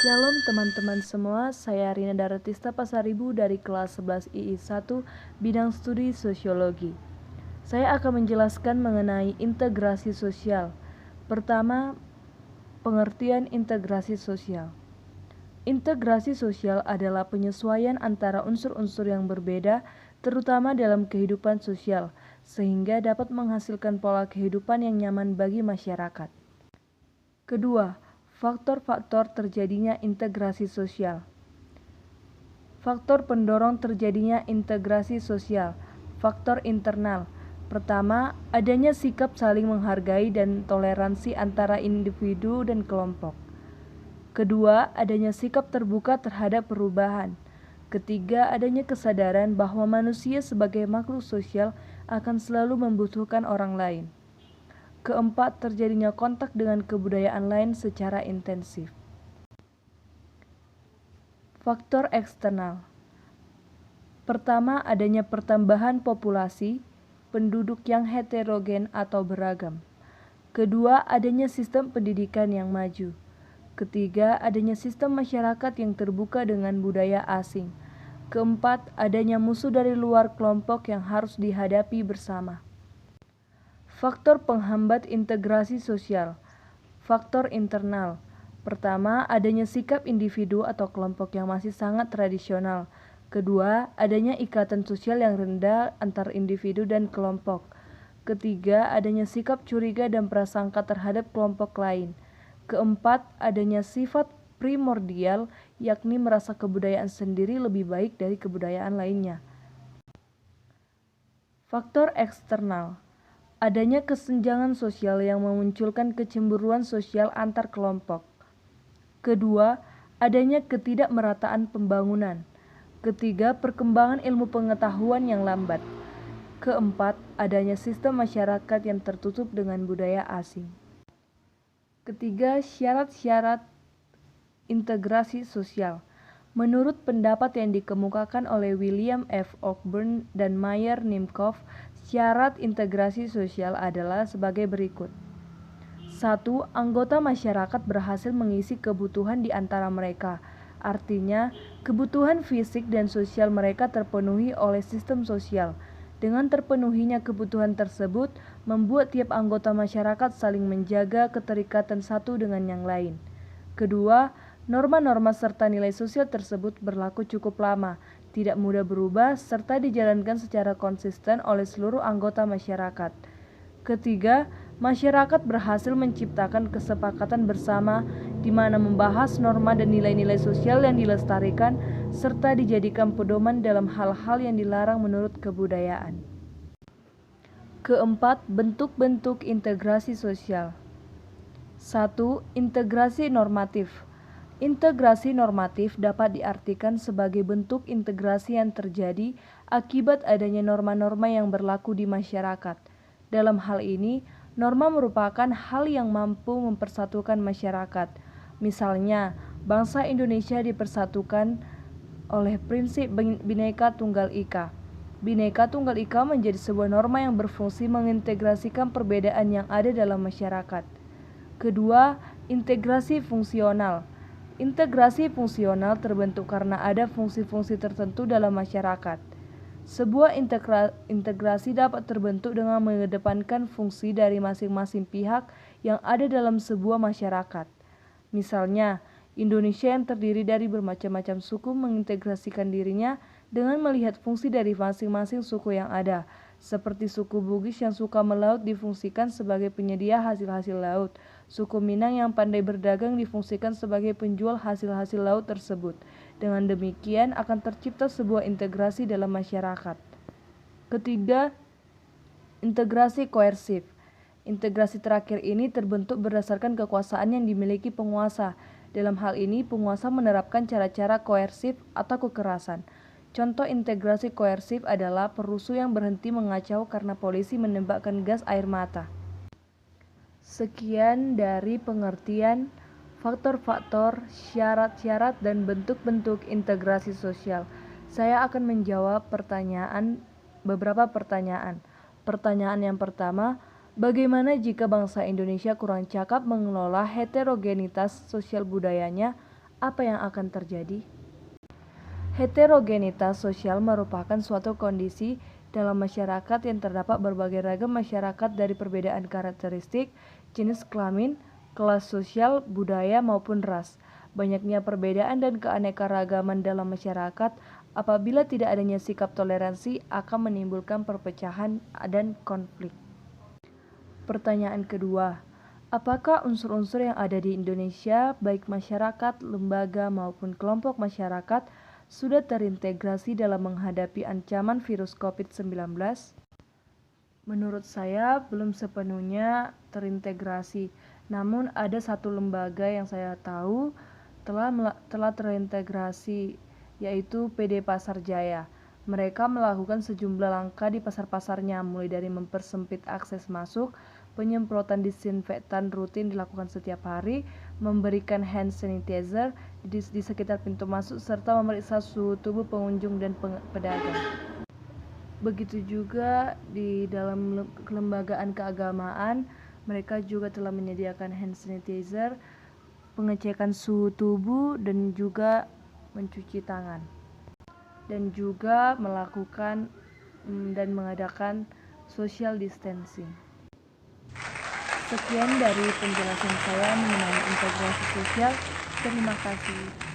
Shalom teman-teman semua, saya Rina Daratista Pasaribu dari kelas 11 II1 bidang studi sosiologi. Saya akan menjelaskan mengenai integrasi sosial. Pertama, pengertian integrasi sosial. Integrasi sosial adalah penyesuaian antara unsur-unsur yang berbeda, terutama dalam kehidupan sosial, sehingga dapat menghasilkan pola kehidupan yang nyaman bagi masyarakat. Kedua, faktor-faktor terjadinya integrasi sosial. Faktor pendorong terjadinya integrasi sosial. Faktor internal. Pertama, adanya sikap saling menghargai dan toleransi antara individu dan kelompok. Kedua, adanya sikap terbuka terhadap perubahan. Ketiga, adanya kesadaran bahwa manusia sebagai makhluk sosial akan selalu membutuhkan orang lain. Keempat, terjadinya kontak dengan kebudayaan lain secara intensif. Faktor eksternal. Pertama, adanya pertambahan populasi penduduk yang heterogen atau beragam. Kedua, adanya sistem pendidikan yang maju. Ketiga, adanya sistem masyarakat yang terbuka dengan budaya asing. Keempat, adanya musuh dari luar kelompok yang harus dihadapi bersama. Faktor penghambat integrasi sosial. Faktor internal. Pertama, adanya sikap individu atau kelompok yang masih sangat tradisional. Kedua, adanya ikatan sosial yang rendah antar individu dan kelompok. Ketiga, adanya sikap curiga dan prasangka terhadap kelompok lain. Keempat, adanya sifat primordial, yakni merasa kebudayaan sendiri lebih baik dari kebudayaan lainnya. Faktor eksternal. Adanya kesenjangan sosial yang memunculkan kecemburuan sosial antar kelompok. Kedua, adanya ketidakmerataan pembangunan. Ketiga, perkembangan ilmu pengetahuan yang lambat. Keempat, adanya sistem masyarakat yang tertutup dengan budaya asing. Ketiga, syarat-syarat integrasi sosial. Menurut pendapat yang dikemukakan oleh William F. Cockburn dan Meyer Nimkov, syarat integrasi sosial adalah sebagai berikut. 1. Anggota masyarakat berhasil mengisi kebutuhan di antara mereka. Artinya, kebutuhan fisik dan sosial mereka terpenuhi oleh sistem sosial. Dengan terpenuhinya kebutuhan tersebut, membuat tiap anggota masyarakat saling menjaga keterikatan satu dengan yang lain. Kedua, norma-norma serta nilai sosial tersebut berlaku cukup lama, tidak mudah berubah, serta dijalankan secara konsisten oleh seluruh anggota masyarakat. Ketiga, masyarakat berhasil menciptakan kesepakatan bersama di mana membahas norma dan nilai-nilai sosial yang dilestarikan serta dijadikan pedoman dalam hal-hal yang dilarang menurut kebudayaan. Keempat, bentuk-bentuk integrasi sosial. 1. Integrasi normatif. Integrasi normatif dapat diartikan sebagai bentuk integrasi yang terjadi akibat adanya norma-norma yang berlaku di masyarakat. Dalam hal ini, norma merupakan hal yang mampu mempersatukan masyarakat. Misalnya, bangsa Indonesia dipersatukan oleh prinsip Bhinneka Tunggal Ika. Bhinneka Tunggal Ika menjadi sebuah norma yang berfungsi mengintegrasikan perbedaan yang ada dalam masyarakat. Kedua, integrasi fungsional. Integrasi fungsional terbentuk karena ada fungsi-fungsi tertentu dalam masyarakat. Sebuah integrasi dapat terbentuk dengan mengedepankan fungsi dari masing-masing pihak yang ada dalam sebuah masyarakat. Misalnya, Indonesia yang terdiri dari bermacam-macam suku mengintegrasikan dirinya dengan melihat fungsi dari masing-masing suku yang ada, seperti suku Bugis yang suka melaut difungsikan sebagai penyedia hasil-hasil laut. Suku Minang yang pandai berdagang difungsikan sebagai penjual hasil-hasil laut tersebut. Dengan demikian akan tercipta sebuah integrasi dalam masyarakat. Ketiga, integrasi koersif. Integrasi terakhir ini terbentuk berdasarkan kekuasaan yang dimiliki penguasa. Dalam hal ini, penguasa menerapkan cara-cara koersif atau kekerasan. Contoh integrasi koersif adalah perusuh yang berhenti mengacau karena polisi menembakkan gas air mata. Sekian dari pengertian faktor-faktor, syarat-syarat, dan bentuk-bentuk integrasi sosial. Saya akan menjawab beberapa pertanyaan. Pertanyaan yang pertama, bagaimana jika bangsa Indonesia kurang cakap mengelola heterogenitas sosial budayanya? apa yang akan terjadi? Heterogenitas sosial merupakan suatu kondisi dalam masyarakat yang terdapat berbagai ragam masyarakat dari perbedaan karakteristik, jenis kelamin, kelas sosial, budaya, maupun ras. Banyaknya perbedaan dan keanekaragaman dalam masyarakat, apabila tidak adanya sikap toleransi, akan menimbulkan perpecahan dan konflik. Pertanyaan kedua, apakah unsur-unsur yang ada di Indonesia, baik masyarakat, lembaga, maupun kelompok masyarakat, sudah terintegrasi dalam menghadapi ancaman virus COVID-19? Menurut saya belum sepenuhnya terintegrasi, namun ada satu lembaga yang saya tahu telah terintegrasi, yaitu PD Pasar Jaya. Mereka melakukan sejumlah langkah di pasar-pasarnya, mulai dari mempersempit akses masuk, penyemprotan disinfektan rutin dilakukan setiap hari, memberikan hand sanitizer di sekitar pintu masuk, serta memeriksa suhu tubuh pengunjung dan pedagang. Begitu juga di dalam kelembagaan keagamaan, mereka juga telah menyediakan hand sanitizer, pengecekan suhu tubuh, dan juga mencuci tangan, dan juga melakukan dan mengadakan social distancing. Sekian dari penjelasan saya mengenai integrasi sosial. Terima kasih.